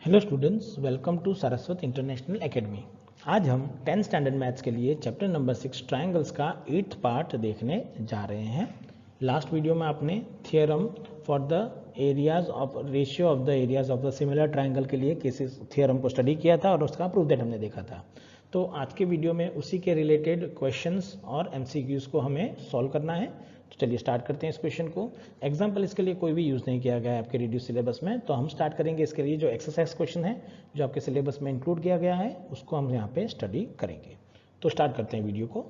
Hello students, welcome to Saraswat international academy. आज हम 10th standard maths के लिए चैप्टर नंबर 6 ट्रायंगल्स का 8th पार्ट देखने जा रहे हैं। लास्ट वीडियो में आपने theorem for the areas of ratio of the areas of the similar triangle के लिए केसेस थियरम को स्टडी किया था और उसका प्रूफ दैट हमने देखा था। तो आज के वीडियो में उसी के रिलेटेड क्वेश्चंस और एमसीक्यूज को हमें सॉल्व करना है। तो चलिए स्टार्ट करते हैं इस क्वेश्चन को। एग्जाम्पल इसके लिए कोई भी यूज़ नहीं किया गया है आपके रिड्यूस सिलेबस में, तो हम स्टार्ट करेंगे इसके लिए जो एक्सरसाइज क्वेश्चन है जो आपके सिलेबस में इंक्लूड किया गया है उसको हम यहाँ पे स्टडी करेंगे। तो स्टार्ट करते हैं वीडियो को।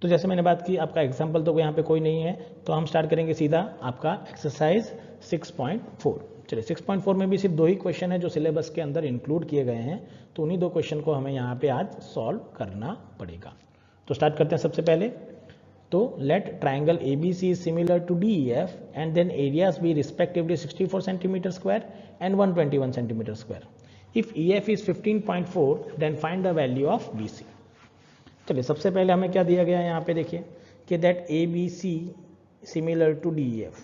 तो जैसे मैंने बात की, आपका एग्जाम्पल तो यहाँ पे कोई नहीं है, तो हम स्टार्ट करेंगे सीधा आपका एक्सरसाइज 6.4। चलिए 6.4 में भी सिर्फ दो ही क्वेश्चन है जो सिलेबस के अंदर इंक्लूड किए गए हैं, तो उन्हीं दो क्वेश्चन को हमें यहाँ पे आज सॉल्व करना पड़ेगा। तो स्टार्ट करते हैं सबसे पहले। तो let triangle ABC is similar to DEF and then areas be respectively 64 centimeter square and 121 centimeter square. If EF is 15.4 then find the value of BC. चलिए सबसे पहले हमें क्या दिया गया है यहाँ पे देखिए कि that ABC similar to DEF।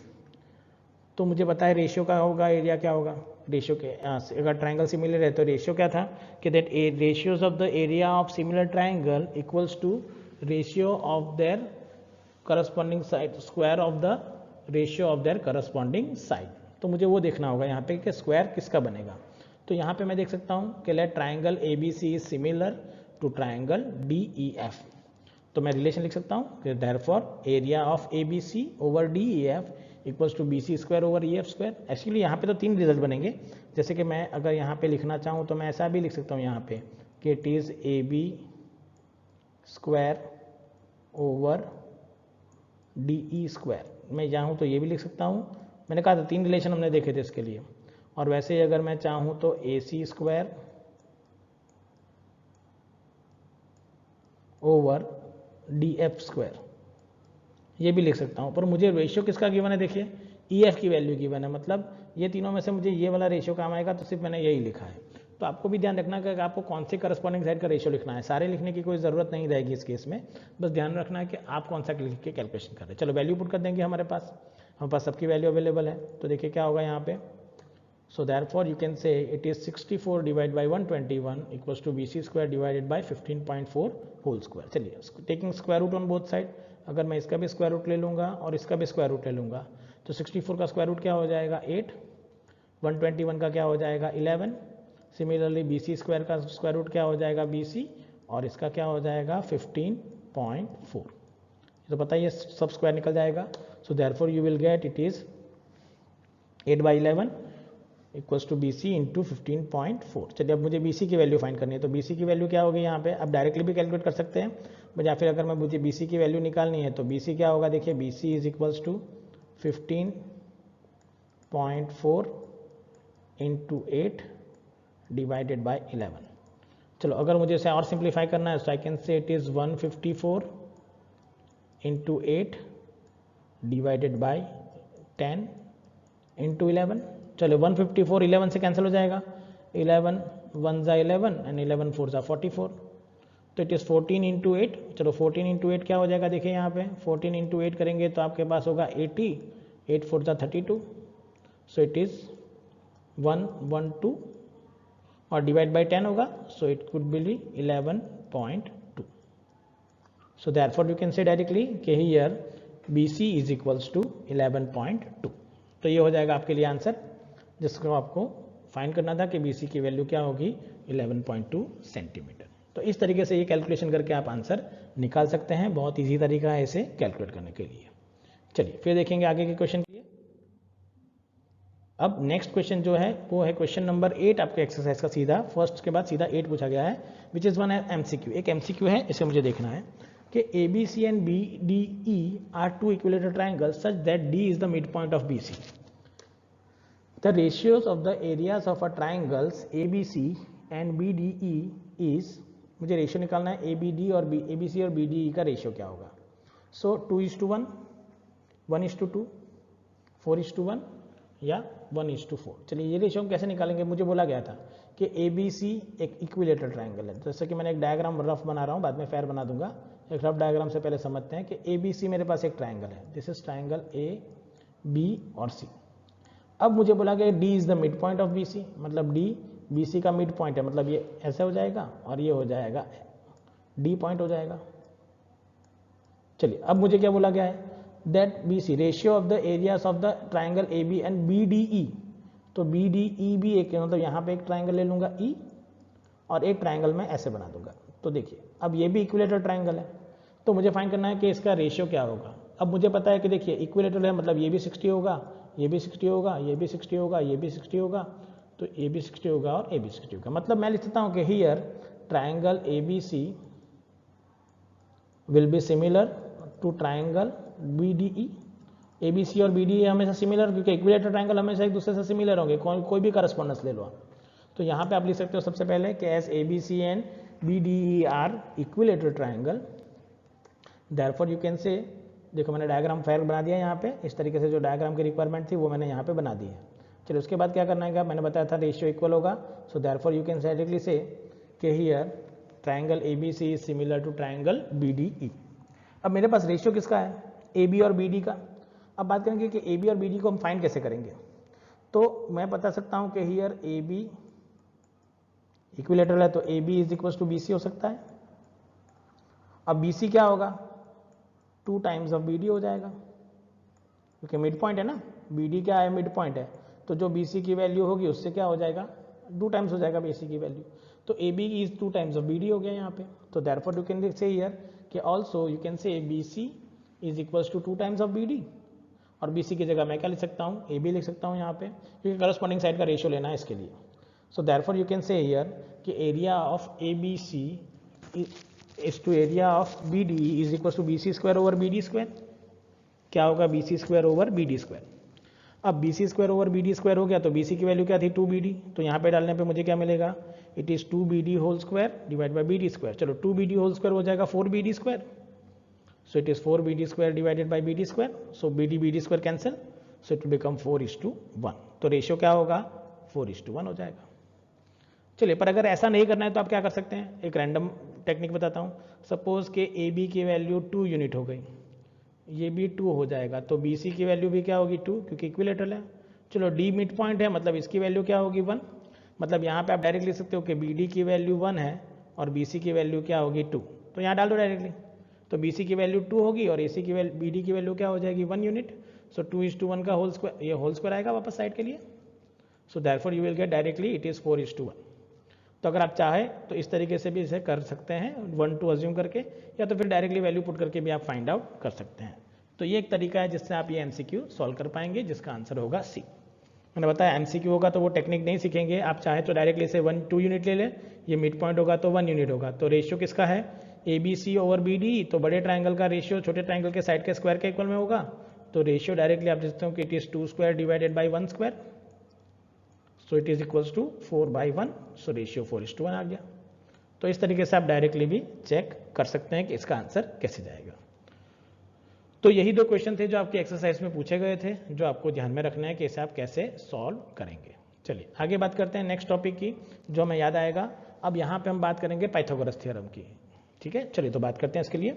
तो मुझे पता है रेशियो का होगा, एरिया क्या होगा, रेशियो के अगर ट्राइंगल सिमिलर है तो रेशियो क्या था कि that ratios of the area of similar triangle equals to ratio of their corresponding side square of the ratio of their corresponding side. तो मुझे वो देखना होगा यहाँ पे कि स्क्वायर किसका बनेगा। तो यहाँ पे मैं देख सकता हूँ कि let triangle ABC is similar to triangle DEF। तो मैं रिलेशन लिख सकता हूँ कि therefore area of ABC over DEF equals to BC square over EF square. Actually यहाँ पे तो तीन रिजल्ट बनेंगे, जैसे कि मैं अगर यहाँ पे लिखना चाहूँ तो मैं ऐसा भी लिख सकता हूँ यहाँ पे कि it is AB square over DE square. मैं चाहूँ तो ये भी लिख सकता हूँ, मैंने कहा था तीन रिलेशन हमने देखे थे इसके लिए। और वैसे ही अगर मैं चाहूँ तो AC square over DF square ये भी लिख सकता हूँ। पर मुझे रेशियो किसका गिवन है, देखिए EF की वैल्यू गिवन है, मतलब ये तीनों में से मुझे ये वाला रेशियो काम आएगा, तो सिर्फ मैंने यही लिखा है। तो आपको भी ध्यान रखना कि आपको कौन से करस्पॉन्डिंग साइड का रेशियो लिखना है। सारे लिखने की कोई ज़रूरत नहीं रहेगी इस केस में, बस ध्यान रखना है कि आप कौन सा लिख के कैलकुलेशन कर रहे हैं। चलो वैल्यू पुट कर देंगे, हमारे पास सबकी वैल्यू अवेलेबल है। तो देखिए क्या होगा यहाँ पे। So therefore you can say it is 64 divide by 121 equals to BC square divided by 15.4 whole square. चलिए taking square root on both side, अगर मैं इसका भी स्क्वायर रूट ले लूँगा और इसका भी स्क्वायर रूट ले लूँगा तो 64 का स्क्वायर रूट क्या हो जाएगा 8, 121 का क्या हो जाएगा 11। सिमिलरली BC स्क्वायर का स्क्वायर रूट क्या हो जाएगा BC और इसका क्या हो जाएगा 15.4। तो पता है ये सब स्क्वायर निकल जाएगा। So therefore you will get it is 8/11 equals to BC into 15.4। चलिए अब मुझे BC की वैल्यू फाइंड करनी है, तो BC की वैल्यू क्या होगी यहाँ पे, अब डायरेक्टली भी कैलकुलेट कर सकते हैं, या फिर अगर मैं मुझे BC की वैल्यू निकालनी है तो BC क्या होगा, देखिए BC is equals to 15.4 into 8 divided by 11। चलो अगर मुझे इसे और सिंप्लीफाई करना है तो I can say it is 154 into 8 divided by 10 into 11। चलो 154 11 से कैंसिल हो जाएगा, 11 1 जा 11 एंड 11 4 जा 44, तो इट इज़ 14 इंटू 8। चलो 14 इंटू 8 क्या हो जाएगा, देखिए यहाँ पे 14 इंटू 8 करेंगे तो आपके पास होगा 80, 8 4 जा 32, सो इट इज़ 112 और डिवाइड बाई 10 होगा, so it could be 11.2। So therefore you can say directly कि here BC is equals to 11.2। तो ये हो जाएगा आपके लिए आंसर, जिसको आपको फाइंड करना था कि BC की वैल्यू क्या होगी 11.2 सेंटीमीटर। तो इस तरीके से ये कैलकुलेशन करके आप आंसर निकाल सकते हैं, बहुत ईजी तरीका है इसे कैलकुलेट करने के लिए। चलिए फिर देखेंगे आगे के क्वेश्चन के लिए। अब नेक्स्ट क्वेश्चन जो है वो है क्वेश्चन नंबर 8 आपके एक्सरसाइज का, सीधा फर्स्ट के बाद सीधा 8 पूछा गया है, विच इज़ वन MCQ। एक MCQ है, इसे मुझे देखना है कि ABC and BDE are two equilateral triangles such that D is the mid point of BC। The ratios of the areas of a triangles ABC and BDE is, मुझे ratio निकालना है ABD और ABC और BDE का ratio क्या होगा। सो 2:1, 1:2, 4:1 या 1:4। चलिए ये रेशियो हम कैसे निकालेंगे, मुझे बोला गया था कि ABC एक इक्विलेटरल ट्राइंगल है। जैसे कि मैंने एक डायग्राम रफ बना रहा हूँ, बाद में फेयर बना दूंगा। एक रफ डायग्राम से पहले समझते हैं कि ABC मेरे पास एक ट्राइंगल है, this is triangle A B और C। अब मुझे बोला गया D is the mid point of BC, मतलब डी BC का मिड पॉइंट है, मतलब ये ऐसे हो जाएगा और ये हो जाएगा डी पॉइंट हो जाएगा। चलिए अब मुझे क्या बोला गया है, that BC ratio of the areas of the triangle AB and BDE, तो BDE भी एक, मतलब यहाँ पे एक ट्राइंगल ले लूंगा E और एक ट्राइंगल में ऐसे बना दूंगा। तो देखिए अब ये भी इक्विलेटरल ट्राइंगल है, तो मुझे फाइंड करना है कि इसका रेशियो क्या होगा। अब मुझे पता है कि देखिए इक्विलेटरल है, मतलब ये भी 60 होगा, ये भी 60 होगा, ये भी 60 होगा, ये भी 60 होगा, तो ये भी 60 होगा और ये भी 60 होगा। मतलब मैं लिख सकता हूँ कि here triangle ABC will be similar to triangle BDE। ABC और BDE हमेशा सिमिलर, क्योंकि इक्विलेटरल ट्राइंगल हमेशा एक दूसरे से सिमिलर होंगे, कोई भी करस्पॉन्डेंस ले लो आप। तो यहाँ पे आप लिख सकते हो सबसे पहले कि as ABC and BDE are equilateral triangle, therefore you can say, देखो मैंने डायग्राम फायर बना दिया यहाँ पे, इस तरीके से जो डायग्राम की रिक्वायरमेंट थी वो मैंने यहाँ पे बना दी है। चलिए उसके बाद क्या करना है, मैंने बताया था रेशियो इक्वल होगा, so therefore you can directly say that here triangle ABC is similar to triangle BDE। अब मेरे पास रेशियो किसका है, AB और BD का। अब बात करेंगे कि AB और BD को हम फाइंड कैसे करेंगे। तो मैं बता सकता हूँ कि हियर AB इक्विलेटरल है, तो AB is equal to BC हो सकता है। अब BC क्या होगा, 2 टाइम्स ऑफ BD हो जाएगा, क्योंकि मिड पॉइंट है ना, BD क्या है, मिड पॉइंट है, तो जो BC की वैल्यू होगी उससे क्या हो जाएगा, 2 टाइम्स हो जाएगा BC की वैल्यू। तो AB is 2 times of BD हो गया यहाँ पे। तो therefore you can say here कि also you can say BC is equals to 2 times of BD, और BC की जगह मैं क्या लिख सकता हूँ, AB लिख सकता हूँ यहाँ पे, क्योंकि करस्पॉन्डिंग साइड का रेशियो लेना है इसके लिए। So therefore you can say here कि area of ABC is to area of BD is equal to BC square over BD square. क्या होगा, BC square over BD square. अब BC square over BD square हो गया, तो BC की value क्या थी, 2BD, तो यहाँ पे डालने पे मुझे क्या मिलेगा, it is 2BD whole square divide by BD square. चलो 2BD होल स्क्वायर हो जाएगा 4BD square, so it is 4BD square divided by BD square, so BD square cancel, so it will become 4:1, तो ratio क्या होगा, 4:1 हो जाएगा। चलिए, पर अगर ऐसा नहीं करना है तो आप क्या कर सकते हैं, एक रैंडम टेक्निक बताता हूँ। सपोज के AB की वैल्यू 2 यूनिट हो गई, ये भी 2 हो जाएगा, तो BC की वैल्यू भी क्या होगी 2, क्योंकि इक्विलेटरल है। चलो D मिड पॉइंट है, मतलब इसकी वैल्यू क्या होगी 1, मतलब यहाँ पे आप डायरेक्ट लिख सकते हो कि BD की वैल्यू 1 है और BC की वैल्यू क्या होगी 2, तो यहाँ डाल दो डायरेक्टली, तो BC की वैल्यू 2 होगी और AC की वैल्यू BD की वैल्यू क्या हो जाएगी 1 यूनिट, सो 2:1 का होल स्क्वायर, ये होल स्क्वायर आएगा वापस साइड के लिए, so therefore you will get directly it is 4:1। तो अगर आप चाहें तो इस तरीके से भी इसे कर सकते हैं 1 2 अज्यूम करके, या तो फिर डायरेक्टली वैल्यू पुट करके भी आप फाइंड आउट कर सकते हैं। तो ये एक तरीका है जिससे आप ये MCQ सॉल्व कर पाएंगे, जिसका आंसर होगा C। मैंने बताया MCQ होगा तो वो टेक्निक नहीं सीखेंगे, आप चाहें तो डायरेक्टली इसे 1 2 यूनिट ले लें, ये मिड पॉइंट होगा तो 1 यूनिट होगा। तो रेशियो किसका है, ABC ओवर BD, तो बड़े ट्राइंगल का रेशियो छोटे ट्राइंगल के साइड के स्क्वायर के इक्वल में होगा, तो रेशियो डायरेक्टली आप देखते हो कि it is 2 square divided by 1 square, so it is equals to 4/1, so ratio 4:1 आ गया। तो इस तरीके से आप डायरेक्टली भी चेक कर सकते हैं कि इसका आंसर कैसे जाएगा। तो यही 2 क्वेश्चन थे जो आपकी एक्सरसाइज में पूछे गए थे, जो आपको ध्यान में रखना है कि इसे आप कैसे सॉल्व करेंगे। चलिए आगे बात करते हैं नेक्स्ट टॉपिक की, जो हमें याद आएगा। अब यहाँ पे हम बात करेंगे पाइथागोरस थ्योरम की, ठीक है। चलिए तो बात करते हैं इसके लिए।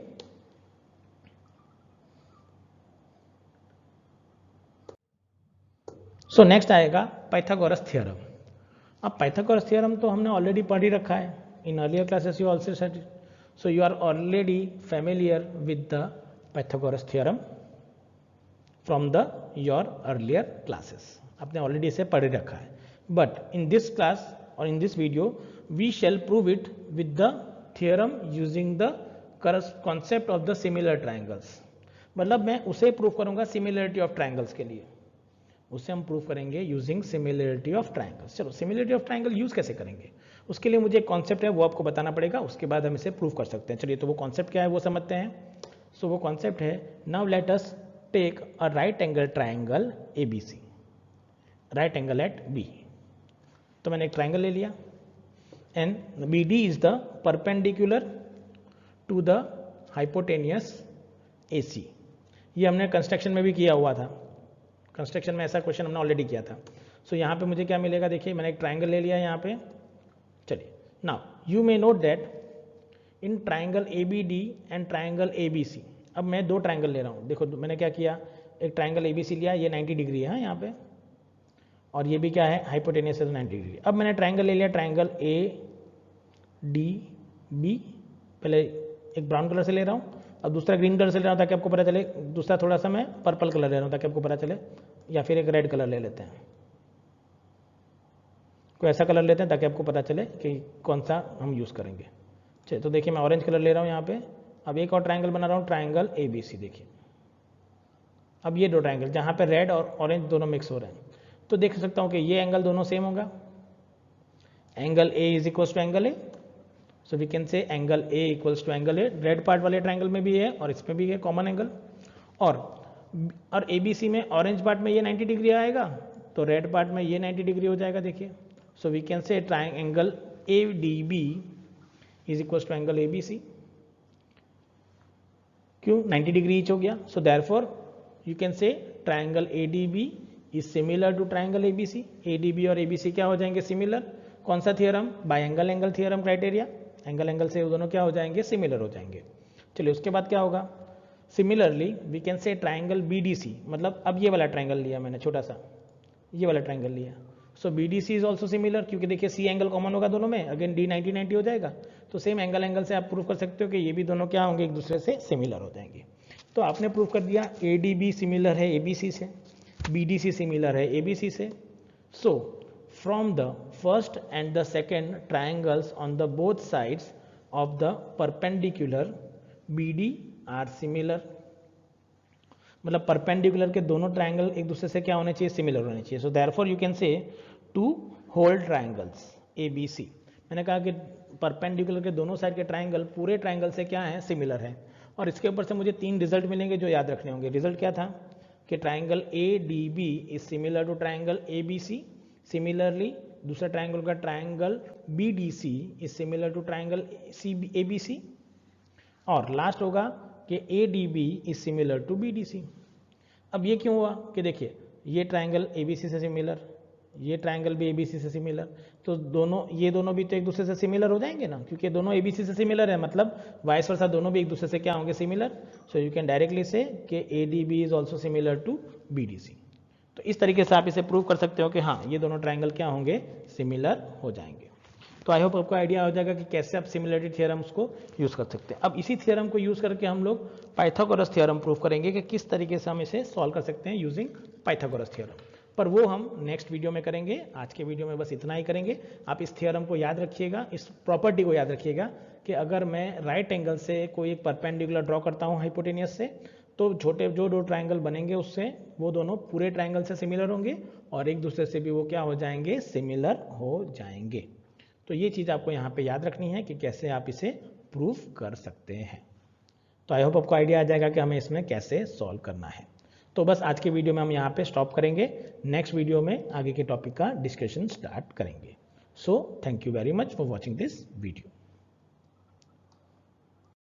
सो नेक्स्ट आएगा पाइथागोरस थ्योरम। अब पाइथागोरस थ्योरम तो हमने ऑलरेडी पढ़ ही रखा है, in earlier classes you also studied, so you are already familiar with the Pythagoras theorem from the your earlier classes, आपने ऑलरेडी इसे पढ़ रखा है। बट इन दिस क्लास और in this video we shall prove it with the theorem using the concept of the similar triangles. मतलब मैं उसे prove करूंगा सिमिलरिटी ऑफ ट्राइंगल्स के लिए, उसे हम प्रूव करेंगे यूजिंग सिमिलरिटी ऑफ ट्राइंगल्स। चलो सिमिलरिटी ऑफ ट्राइंगल यूज कैसे करेंगे, उसके लिए मुझे एक कॉन्सेप्ट है वो आपको बताना पड़ेगा, उसके बाद हम इसे प्रूव कर सकते हैं। चलिए तो वो कॉन्सेप्ट क्या है वो समझते हैं। सो वो कॉन्सेप्ट है, now let us take a right angle triangle ABC, right angle at B। तो मैंने एक ट्राइंगल ले लिया and BD is the perpendicular to the hypotenuse AC। ये हमने कंस्ट्रक्शन में भी किया हुआ था, कंस्ट्रक्शन में ऐसा क्वेश्चन हमने ऑलरेडी किया था। सो यहाँ पे मुझे क्या मिलेगा, देखिए मैंने एक ट्राइंगल ले लिया यहाँ पे। चलिए now you may note that in triangle ABD and triangle ABC, अब मैं 2 ट्राइंगल ले रहा हूँ। देखो मैंने क्या किया, एक ट्राइंगल ABC लिया, ये 90 डिग्री है यहाँ पे, और ये भी क्या है, हाइपोटेनियस है तो 90 डिग्री। अब मैंने ट्राइंगल ले लिया, ट्राइंगल ए डी बी, पहले एक ब्राउन कलर से ले रहा हूँ, अब दूसरा ग्रीन कलर से ले रहा हूँ ताकि आपको पता चले, दूसरा थोड़ा सा मैं पर्पल कलर ले रहा हूँ ताकि आपको पता चले, या फिर एक रेड कलर ले लेते हैं, कोई ऐसा कलर लेते हैं ताकि आपको पता चले कि कौन सा हम यूज़ करेंगे। चलिए तो देखिए मैं ऑरेंज कलर ले रहा हूँ यहाँ पे। अब एक और ट्राइंगल बना रहा हूँ, ट्राइंगल ए बी सी। देखिए अब ये दो ट्राइंगल जहाँ पे रेड और ऑरेंज दोनों मिक्स हो रहे हैं, तो देख सकता हूँ कि ये एंगल दोनों सेम होगा, angle A is equals to angle A, so we can say angle A equals to angle A. Red part वाले ट्राइंगल में भी है और इसमें भी है कॉमन एंगल, और ए बी सी में ऑरेंज पार्ट में ये 90 डिग्री आएगा तो रेड पार्ट में ये 90 डिग्री हो जाएगा। देखिए so we can say angle A D B is equals to angle A B C. क्यों, 90 डिग्री ईच हो गया, so therefore you can say triangle A D B is similar to triangle A B C. A D B और A B सी क्या हो जाएंगे, similar. कौन सा theorem, bye angle angle theorem criteria, angle angle से वो दोनों क्या हो जाएंगे, सिमिलर हो जाएंगे। चलिए उसके बाद क्या होगा, similarly we can say triangle B D C, मतलब अब ये वाला ट्राइंगल लिया मैंने छोटा सा, ये वाला ट्राइंगल लिया, so B D C is also similar, क्योंकि देखिए सी एंगल कॉमन होगा दोनों में, अगेन डी 90 90 हो जाएगा, तो सेम एंगल एंगल से आप प्रूव कर सकते हो कि ये भी दोनों क्या होंगे, एक दूसरे से सिमिलर हो जाएंगे। तो आपने प्रूव कर दिया ए डी बी सिमिलर है ए बी सी से, बी डी सी सिमिलर है ए बी सी से। So from the first and the second triangles on the both sides of the perpendicular B D are similar, मतलब परपेंडिकुलर के दोनों triangle एक दूसरे से क्या होने चाहिए, सिमिलर होने चाहिए। So therefore you can say two whole triangles A B C, मैंने कहा कि परपेंडिकुलर के दोनों साइड के ट्राइंगल पूरे ट्राइंगल से क्या है, सिमिलर है। और इसके ऊपर से मुझे 3 रिजल्ट मिलेंगे जो याद रखने होंगे। रिजल्ट क्या था कि triangle A D B is similar to triangle A B C, similarly दूसरा ट्राइंगल का triangle B D C is similar to triangle C A B C, और लास्ट होगा कि A D B is similar to B D C. अब ये क्यों हुआ कि देखिए ये ट्राइंगल ए बी सी से सिमिलर, ये ट्राइंगल भी ए बी सी से सिमिलर, तो दोनों ये दोनों भी तो एक दूसरे से सिमिलर हो जाएंगे ना, क्योंकि दोनों ए बी सी से सिमिलर है, मतलब वाइस वर्सा दोनों भी एक दूसरे से क्या होंगे, similar. So you can directly say कि A D B is also similar to B D C. तो इस तरीके से आप इसे प्रूव कर सकते हो कि हाँ ये दोनों ट्राइंगल क्या होंगे, सिमिलर हो जाएंगे। तो आई होप आपको आइडिया हो जाएगा कि कैसे आप सिमिलरिटी थ्योरम्स को यूज़ कर सकते हैं। अब इसी थ्योरम को यूज़ करके हम लोग पाइथागोरस थ्योरम प्रूव करेंगे कि किस तरीके से हम इसे सॉल्व कर सकते हैं यूजिंग पाइथागोरस थ्योरम, पर वो हम नेक्स्ट वीडियो में करेंगे। आज के वीडियो में बस इतना ही करेंगे। आप इस थ्योरम को याद रखिएगा, इस प्रॉपर्टी को याद रखिएगा कि अगर मैं राइट एंगल से कोई एक परपेंडिकुलर ड्रॉ करता हूँ हाइपोटेनियस से, तो छोटे जो दो ट्राइंगल बनेंगे उससे वो दोनों पूरे ट्राइंगल से सिमिलर होंगे और एक दूसरे से भी वो क्या हो जाएंगे, सिमिलर हो जाएंगे। तो ये चीज़ आपको यहाँ पे याद रखनी है कि कैसे आप इसे प्रूव कर सकते हैं। तो आई होप आपको आइडिया आ जाएगा कि हमें इसमें कैसे सॉल्व करना है। तो बस आज के वीडियो में हम यहाँ पे स्टॉप करेंगे, नेक्स्ट वीडियो में आगे के टॉपिक का डिस्कशन स्टार्ट करेंगे। So thank you very much for watching this video.